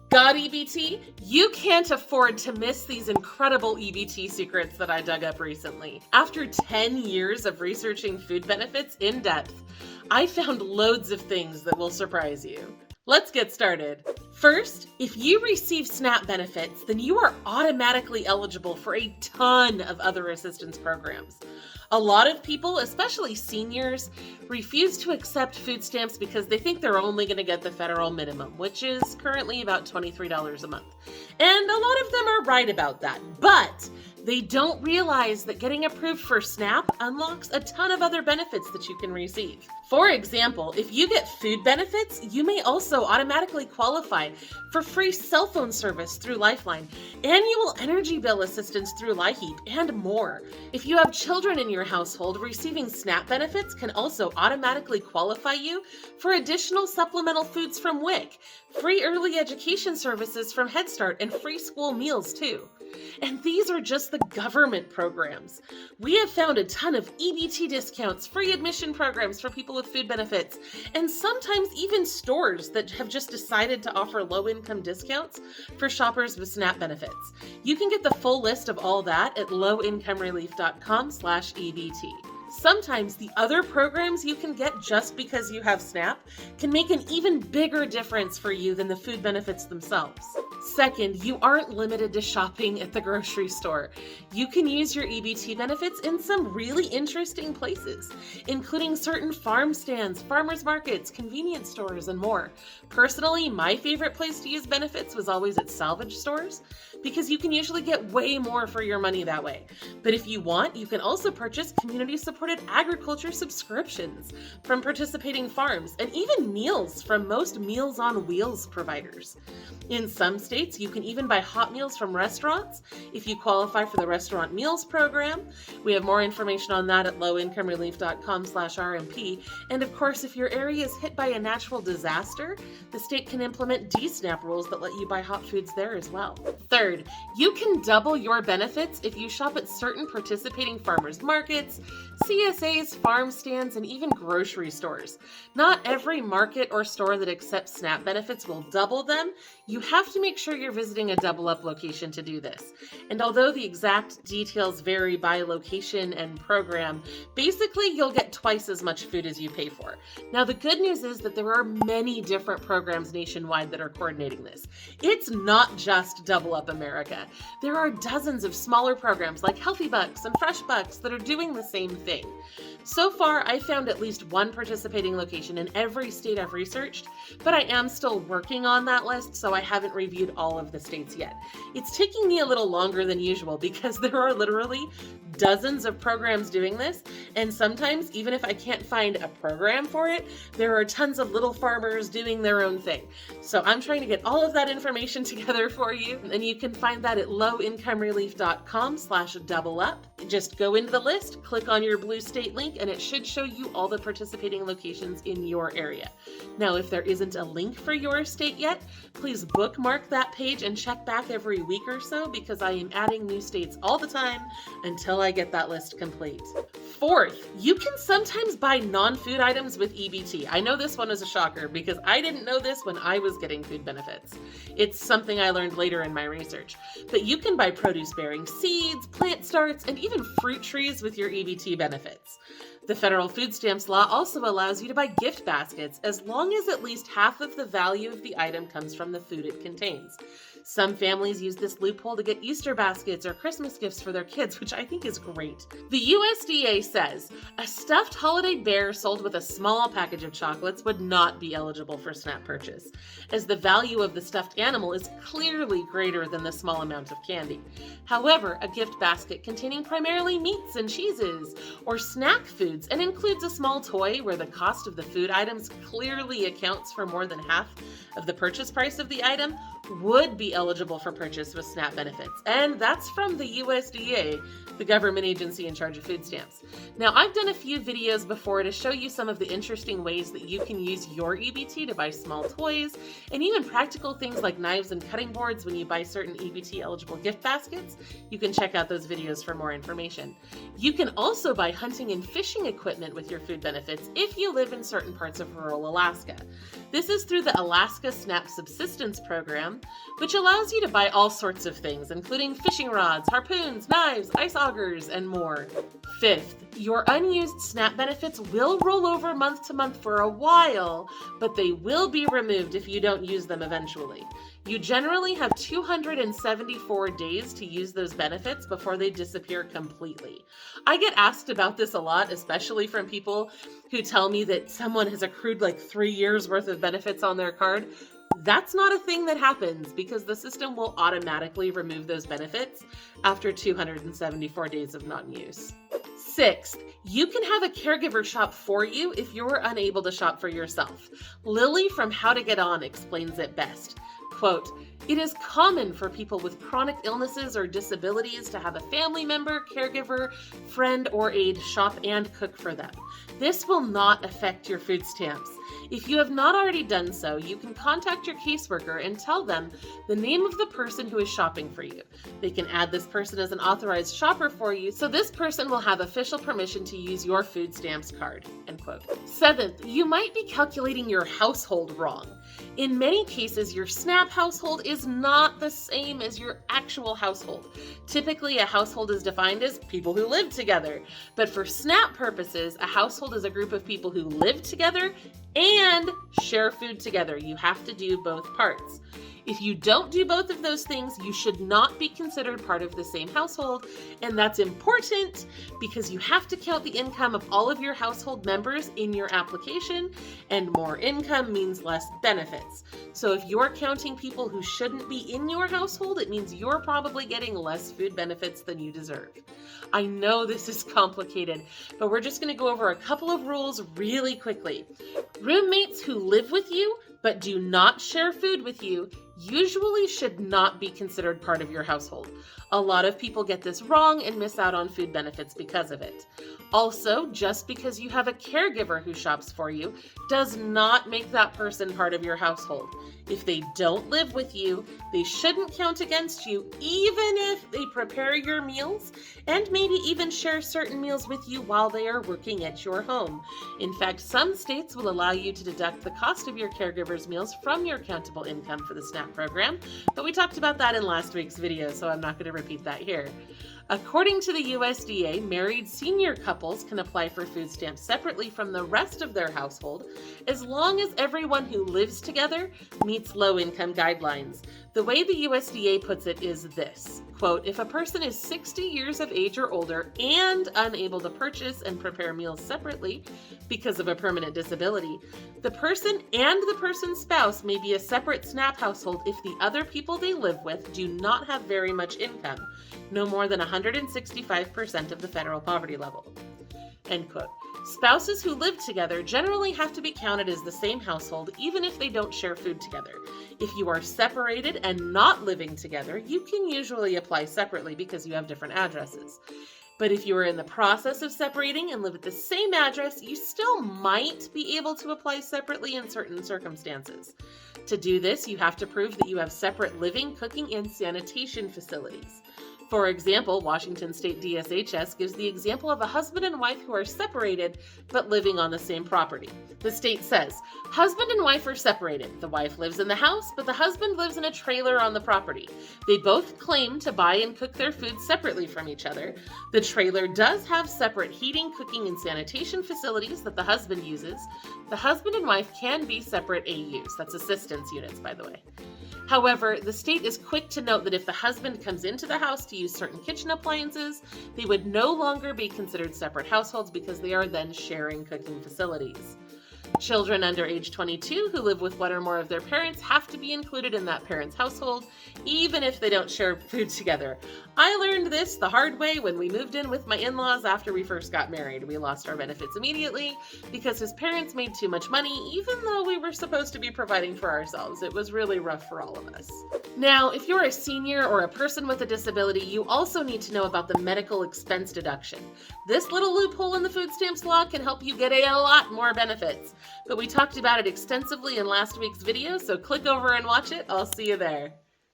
Got EBT? You can't afford to miss these incredible EBT secrets that I dug up recently. After 10 years of researching food benefits in depth, I found loads of things that will surprise you. Let's get started. First, if you receive SNAP benefits, then you are automatically eligible for a ton of other assistance programs. A lot of people, especially seniors, refuse to accept food stamps because they think they're only going to get the federal minimum, which is currently about $23 a month. And a lot of them are right about that, but they don't realize that getting approved for SNAP unlocks a ton of other benefits that you can receive. For example, if you get food benefits, you may also automatically qualify for free cell phone service through Lifeline, annual energy bill assistance through LIHEAP, and more. If you have children in your household, receiving SNAP benefits can also automatically qualify you for additional supplemental foods from WIC, free early education services from Head Start, and free school meals too. And these are just the government programs. We have found a ton of EBT discounts, free admission programs for people with food benefits, and sometimes even stores that have just decided to offer low-income discounts for shoppers with SNAP benefits. You can get the full list of all that at lowincomerelief.com/EBT. Sometimes the other programs you can get just because you have SNAP can make an even bigger difference for you than the food benefits themselves. Second, you aren't limited to shopping at the grocery store. You can use your EBT benefits in some really interesting places, including certain farm stands, farmers markets, convenience stores, and more. Personally, my favorite place to use benefits was always at salvage stores, because you can usually get way more for your money that way. But if you want, you can also purchase community-supported agriculture subscriptions from participating farms, and even meals from most Meals on Wheels providers. In some states, you can even buy hot meals from restaurants if you qualify for the Restaurant Meals Program. We have more information on that at lowincomerelief.com/RMP. And of course, if your area is hit by a natural disaster, the state can implement DSNAP rules that let you buy hot foods there as well. Third, you can double your benefits if you shop at certain participating farmers markets, CSAs, farm stands, and even grocery stores. Not every market or store that accepts SNAP benefits will double them. You have to make sure you're visiting a double up location to do this. And although the exact details vary by location and program, basically you'll get twice as much food as you pay for. Now the good news is that there are many different programs nationwide that are coordinating this. It's not just Double Up America. There are dozens of smaller programs like Healthy Bucks and Fresh Bucks that are doing the same thing. So far, I found at least one participating location in every state I've researched, but I am still working on that list, so I haven't reviewed all of the states yet. It's taking me a little longer than usual because there are literally dozens of programs doing this, and sometimes, even if I can't find a program for it, there are tons of little farmers doing their own thing. So I'm trying to get all of that information together for you, and you can find that at lowincomerelief.com/doubleup. Just go into the list, click on your blue state link, and it should show you all the participating locations in your area. Now, if there isn't a link for your state yet, please bookmark that page and check back every week or so because I am adding new states all the time until I get that list complete. Fourth, you can sometimes buy non-food items with EBT. I know this one is a shocker because I didn't know this when I was getting food benefits. It's something I learned later in my research. But you can buy produce-bearing seeds, plant starts, and even fruit trees with your EBT benefits. The federal food stamps law also allows you to buy gift baskets as long as at least half of the value of the item comes from the food it contains. Some families use this loophole to get Easter baskets or Christmas gifts for their kids, which I think is great. The USDA says a stuffed holiday bear sold with a small package of chocolates would not be eligible for SNAP purchase, as the value of the stuffed animal is clearly greater than the small amount of candy. However, a gift basket containing primarily meats and cheeses or snack foods and includes a small toy where the cost of the food items clearly accounts for more than half of the purchase price of the item would be eligible for purchase with SNAP benefits. And that's from the USDA, the government agency in charge of food stamps. Now, I've done a few videos before to show you some of the interesting ways that you can use your EBT to buy small toys and even practical things like knives and cutting boards when you buy certain EBT eligible gift baskets. You can check out those videos for more information. You can also buy hunting and fishing equipment with your food benefits if you live in certain parts of rural Alaska. This is through the Alaska SNAP Subsistence Program, program, which allows you to buy all sorts of things, including fishing rods, harpoons, knives, ice augers, and more. Fifth, your unused SNAP benefits will roll over month to month for a while, but they will be removed if you don't use them eventually. You generally have 274 days to use those benefits before they disappear completely. I get asked about this a lot, especially from people who tell me that someone has accrued like 3 years worth of benefits on their card. That's not a thing that happens because the system will automatically remove those benefits after 274 days of non-use. Sixth, you can have a caregiver shop for you if you're unable to shop for yourself. Lily from How to Get On explains it best. Quote, "It is common for people with chronic illnesses or disabilities to have a family member, caregiver, friend, or aide shop and cook for them. This will not affect your food stamps. If you have not already done so, you can contact your caseworker and tell them the name of the person who is shopping for you. They can add this person as an authorized shopper for you, so this person will have official permission to use your food stamps card." End quote. Seventh, you might be calculating your household wrong. In many cases, your SNAP household is not the same as your actual household. Typically, a household is defined as people who live together. But for SNAP purposes, a household is a group of people who live together and share food together. You have to do both parts. If you don't do both of those things, you should not be considered part of the same household, and that's important because you have to count the income of all of your household members in your application, and more income means less benefits. So if you're counting people who shouldn't be in your household, it means you're probably getting less food benefits than you deserve. I know this is complicated, but we're just going to go over a couple of rules really quickly. Roommates who live with you but do not share food with you usually should not be considered part of your household. A lot of people get this wrong and miss out on food benefits because of it. Also, just because you have a caregiver who shops for you does not make that person part of your household. If they don't live with you, they shouldn't count against you, even if they prepare your meals and maybe even share certain meals with you while they are working at your home. In fact, some states will allow you to deduct the cost of your caregiver's meals from your countable income for the SNAP program, but we talked about that in last week's video, so I'm not going to repeat that here. According to the USDA, married senior couples can apply for food stamps separately from the rest of their household as long as everyone who lives together meets low-income guidelines. The way the USDA puts it is this, quote, "If a person is 60 years of age or older and unable to purchase and prepare meals separately because of a permanent disability, the person and the person's spouse may be a separate SNAP household if the other people they live with do not have very much income, no more than 165% of the federal poverty level." End quote. Spouses who live together generally have to be counted as the same household even if they don't share food together. If you are separated and not living together, you can usually apply separately because you have different addresses. But if you are in the process of separating and live at the same address, you still might be able to apply separately in certain circumstances. To do this, you have to prove that you have separate living, cooking, and sanitation facilities. For example, Washington State DSHS gives the example of a husband and wife who are separated but living on the same property. The state says, husband and wife are separated. The wife lives in the house, but the husband lives in a trailer on the property. They both claim to buy and cook their food separately from each other. The trailer does have separate heating, cooking, and sanitation facilities that the husband uses. The husband and wife can be separate AUs. That's assistance units, by the way. However, the state is quick to note that if the husband comes into the house to use certain kitchen appliances, they would no longer be considered separate households because they are then sharing cooking facilities. Children under age 22 who live with one or more of their parents have to be included in that parent's household, even if they don't share food together. I learned this the hard way when we moved in with my in-laws after we first got married. We lost our benefits immediately because his parents made too much money, even though we were supposed to be providing for ourselves. It was really rough for all of us. Now, if you're a senior or a person with a disability, you also need to know about the medical expense deduction. This little loophole in the food stamps law can help you get a lot more benefits. But we talked about it extensively in last week's video, so click over and watch it. I'll see you there.